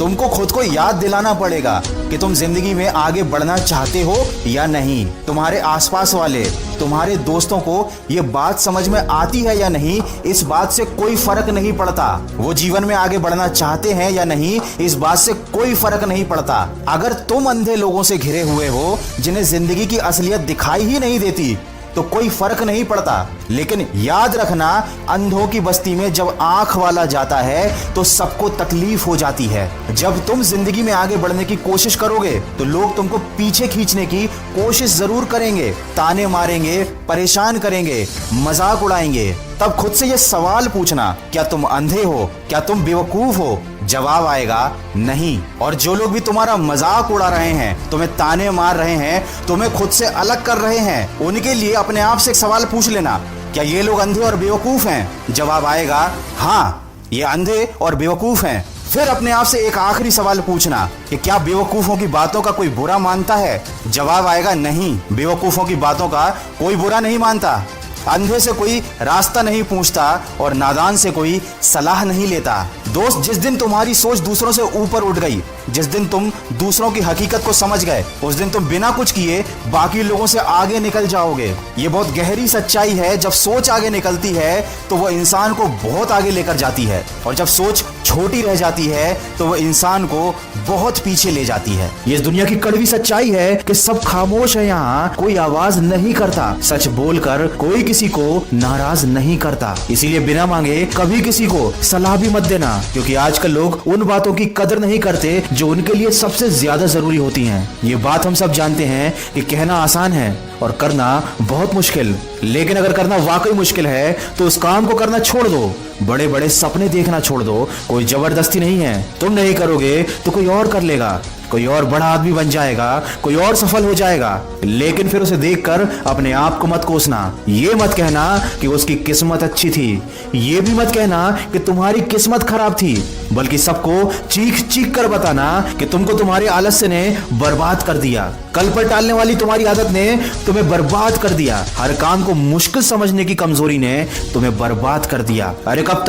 तुमको खुद को याद दिलाना पड़ेगा कि तुम जिंदगी में आगे बढ़ना चाहते हो या नहीं। तुम्हारे आसपास वाले, तुम्हारे दोस्तों को ये बात समझ में आती है या नहीं, इस बात से कोई फर्क नहीं पड़ता। वो जीवन में आगे बढ़ना चाहते हैं या नहीं, इस बात से कोई फर्क नहीं पड़ता। अगर तुम अंधे लोगों से घिरे हुए हो जिन्हें जिंदगी की असलियत दिखाई ही नहीं देती, तो कोई फर्क नहीं पड़ता। लेकिन याद रखना, अंधों की बस्ती में जब आंख वाला जाता है तो सबको तकलीफ हो जाती है। जब तुम जिंदगी में आगे बढ़ने की कोशिश करोगे तो लोग तुमको पीछे खींचने की कोशिश जरूर करेंगे, ताने मारेंगे, परेशान करेंगे, मजाक उड़ाएंगे। तब खुद से ये सवाल पूछना, क्या तुम अंधे हो, क्या तुम बेवकूफ हो? जवाब आएगा नहीं। और जो लोग भी तुम्हारा मजाक उड़ा रहे हैं, तुम्हें ताने मार रहे हैं, तुम्हें खुद से अलग कर रहे हैं, उनके लिए अपने आप से एक सवाल पूछ लेना, क्या ये लोग अंधे और बेवकूफ हैं? जवाब आएगा हाँ, ये अंधे और बेवकूफ हैं। फिर अपने आप से एक आखिरी सवाल पूछना कि क्या बेवकूफों की बातों का कोई बुरा मानता है? जवाब आएगा नहीं, बेवकूफों की बातों का कोई बुरा नहीं मानता। अंधे से कोई रास्ता नहीं पूछता और नादान से कोई सलाह नहीं लेता। दोस्त, जिस दिन तुम्हारी सोच दूसरों से ऊपर उठ गई, जिस दिन तुम दूसरों की हकीकत को समझ गए, उस दिन तुम बिना कुछ किए बाकी लोगों से आगे निकल जाओगे। ये बहुत गहरी सच्चाई है। जब सोच आगे निकलती है तो वह इंसान को बहुत आगे लेकर जाती है, और जब सोच छोटी रह जाती है तो वह इंसान को बहुत पीछे ले जाती है। ये इस दुनिया की कड़वी सच्चाई है कि सब खामोश है, यहाँ कोई आवाज नहीं करता। सच बोलकर कोई किसी को नाराज नहीं करता। इसीलिए बिना मांगे कभी किसी को सलाह भी मत देना, क्योंकि आजकल लोग उन बातों की कदर नहीं करते जो उनके लिए सबसे ज्यादा जरूरी होती हैं। ये बात हम सब जानते हैं कि कहना आसान है और करना बहुत मुश्किल। लेकिन अगर करना वाकई मुश्किल है तो उस काम को करना छोड़ दो। बड़े बड़े सपने देखना छोड़ दो। कोई जबरदस्ती नहीं है, तुम नहीं करोगे तो कोई और कर लेगा, कोई और बड़ा आदमी बन जाएगा, कोई और सफल हो जाएगा। लेकिन फिर उसे देखकर अपने आप को मत कोसना। ये मत कहना कि उसकी किस्मत अच्छी थी, ये भी मत कहना कि तुम्हारी किस्मत खराब थी, बल्कि सबको चीख चीख कर बताना कि तुमको तुम्हारे आलस्य ने बर्बाद कर दिया। कल पर टालने वाली तुम्हारी आदत ने तुम्हें बर्बाद कर दिया। हर काम को मुश्किल समझने की कमजोरी ने तुम्हें बर्बाद कर दिया। अरे कब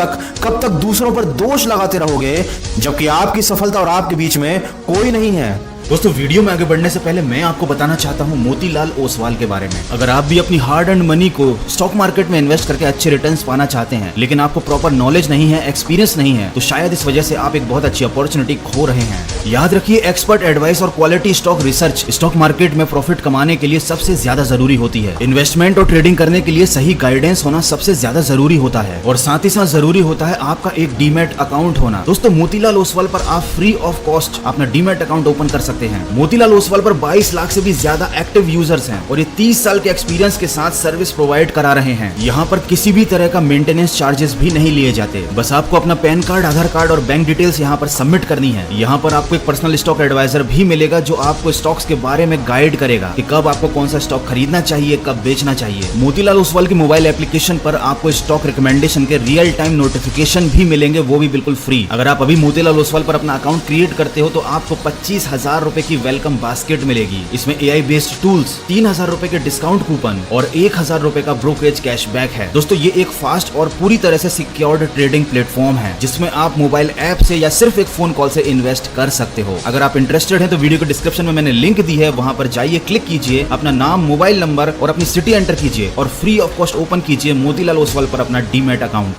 तक दूसरों पर दोष लगाते रहोगे, जबकि आपकी सफलता और आपके बीच में कोई नहीं है। दोस्तों, वीडियो में आगे बढ़ने से पहले मैं आपको बताना चाहता हूं मोतीलाल ओसवाल के बारे में। अगर आप भी अपनी हार्ड अर्न्ड मनी को स्टॉक मार्केट में इन्वेस्ट करके अच्छे रिटर्न्स पाना चाहते हैं, लेकिन आपको प्रॉपर नॉलेज नहीं है, एक्सपीरियंस नहीं है, तो शायद इस वजह से आप एक बहुत अच्छी अपॉर्चुनिटी खो रहे हैं। याद रखिए, एक्सपर्ट एडवाइस और quality stock research stock market में प्रॉफिट कमाने के लिए सबसे ज्यादा जरूरी होती है। इन्वेस्टमेंट और ट्रेडिंग करने के लिए सही गाइडेंस होना सबसे ज्यादा जरूरी होता है, और साथ ही साथ जरूरी होता है आपका एक डीमैट अकाउंट होना। दोस्तों, मोतीलाल ओसवाल पर आप फ्री ऑफ कॉस्ट अपना डीमैट अकाउंट ओपन कर सकते हैं। मोतीलाल ओसवाल पर 22 लाख से भी ज्यादा एक्टिव यूजर्स हैं, और ये 30 साल के एक्सपीरियंस के साथ सर्विस प्रोवाइड करा रहे हैं। यहाँ पर किसी भी तरह का मेंटेनेंस चार्जेस भी नहीं लिए जाते। बस आपको अपना पैन कार्ड, आधार कार्ड और बैंक डिटेल्स यहाँ पर सबमिट करनी है। यहाँ पर आपको एक पर्सनल स्टॉक एडवाइजर भी मिलेगा जो आपको स्टॉक्स के बारे में गाइड करेगा कि कब आपको कौन सा स्टॉक खरीदना चाहिए, कब बेचना चाहिए। मोतीलाल ओसवाल की मोबाइल एप्लीकेशन पर आपको स्टॉक रिकमेंडेशन के रियल टाइम नोटिफिकेशन भी मिलेंगे, वो भी बिल्कुल फ्री। अगर आप अभी मोतीलाल ओसवाल पर अपना अकाउंट क्रिएट करते हो तो आपको 25,000 रुपए की वेलकम बास्केट मिलेगी। इसमें AI बेस्ड टूल्स, 3,000 रुपए के डिस्काउंट कूपन और 1,000 रुपए का ब्रोकरेज कैशबैक है। दोस्तों, ये एक फास्ट और पूरी तरह से सिक्योर्ड ट्रेडिंग प्लेटफॉर्म है, जिसमें आप मोबाइल ऐप से या सिर्फ एक फोन कॉल से इन्वेस्ट कर सकते हो। अगर आप इंटरेस्टेड हैं तो वीडियो के डिस्क्रिप्शन में मैंने लिंक दी है, वहां पर जाइए, क्लिक कीजिए, अपना नाम, मोबाइल नंबर और अपनी सिटी एंटर कीजिए और फ्री ऑफ कॉस्ट ओपन कीजिए मोतीलाल ओसवाल पर अपना डीमैट अकाउंट।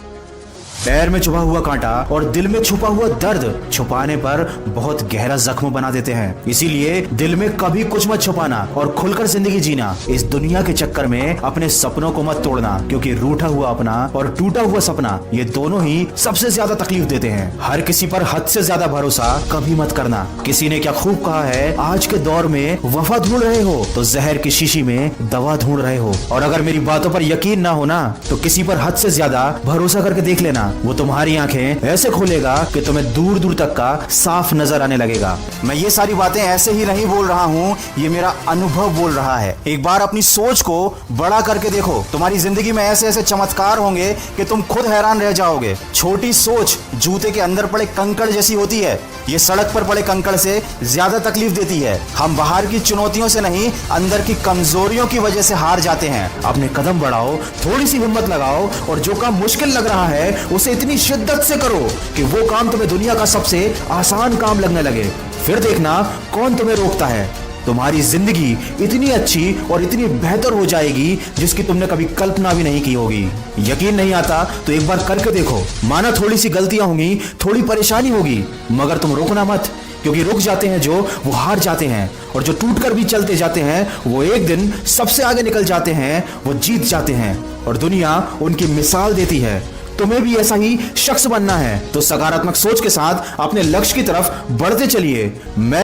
पैर में छुपा हुआ कांटा और दिल में छुपा हुआ दर्द छुपाने पर बहुत गहरा जख्म बना देते हैं। इसीलिए दिल में कभी कुछ मत छुपाना और खुलकर जिंदगी जीना। इस दुनिया के चक्कर में अपने सपनों को मत तोड़ना, क्योंकि रूठा हुआ अपना और टूटा हुआ सपना, ये दोनों ही सबसे ज्यादा तकलीफ देते हैं। हर किसी पर हद से ज्यादा भरोसा कभी मत करना। किसी ने क्या खूब कहा है, आज के दौर में वफा ढूंढ रहे हो तो जहर की शीशी में दवा ढूंढ रहे हो। और अगर मेरी बातों पर यकीन ना होना तो किसी पर हद से ज्यादा भरोसा करके देख लेना। वो तुम्हारी आंखें ऐसे खोलेगा कि तुम्हें दूर दूर तक का साफ नजर आने लगेगा। मैं ये सारी बातें ऐसे ही नहीं बोल रहा हूँ, ये मेरा अनुभव बोल रहा है। एक बार अपनी सोच को बड़ा करके देखो, तुम्हारी जिंदगी में ऐसे ऐसे चमत्कार होंगे कि तुम खुद हैरान रह जाओगे। छोटी सोच जूते के अंदर पड़े कंकड़ जैसी होती है, ये सड़क पर पड़े कंकड़ से ज्यादा तकलीफ देती है। हम बाहर की चुनौतियों से नहीं, अंदर की कमजोरियों की वजह से हार जाते हैं। अपने कदम बढ़ाओ, थोड़ी सी हिम्मत लगाओ और जो काम मुश्किल लग रहा है उसे इतनी शिद्दत से करो कि वो काम तुम्हें दुनिया का सबसे आसान काम लगने लगे। फिर देखना कौन तुम्हें रोकता है। तुम्हारी जिंदगी इतनी अच्छी और इतनी बेहतर हो जाएगी जिसकी तुमने कभी कल्पना भी नहीं की होगी। यकीन नहीं आता तो एक बार करके देखो। माना थोड़ी सी गलतियां होंगी, थोड़ी परेशानी होगी, मगर तुम रुकना मत, क्योंकि रुक जाते हैं जो वो हार जाते हैं, और जो टूटकर भी चलते जाते हैं वो एक दिन सबसे आगे निकल जाते हैं, वो जीत जाते हैं और दुनिया उनकी मिसाल देती है। तुम्हें भी ऐसा ही शख्स बनना है तो सकारात्मक सोच के साथ अपने लक्ष्य की तरफ बढ़ते चलिए। मैं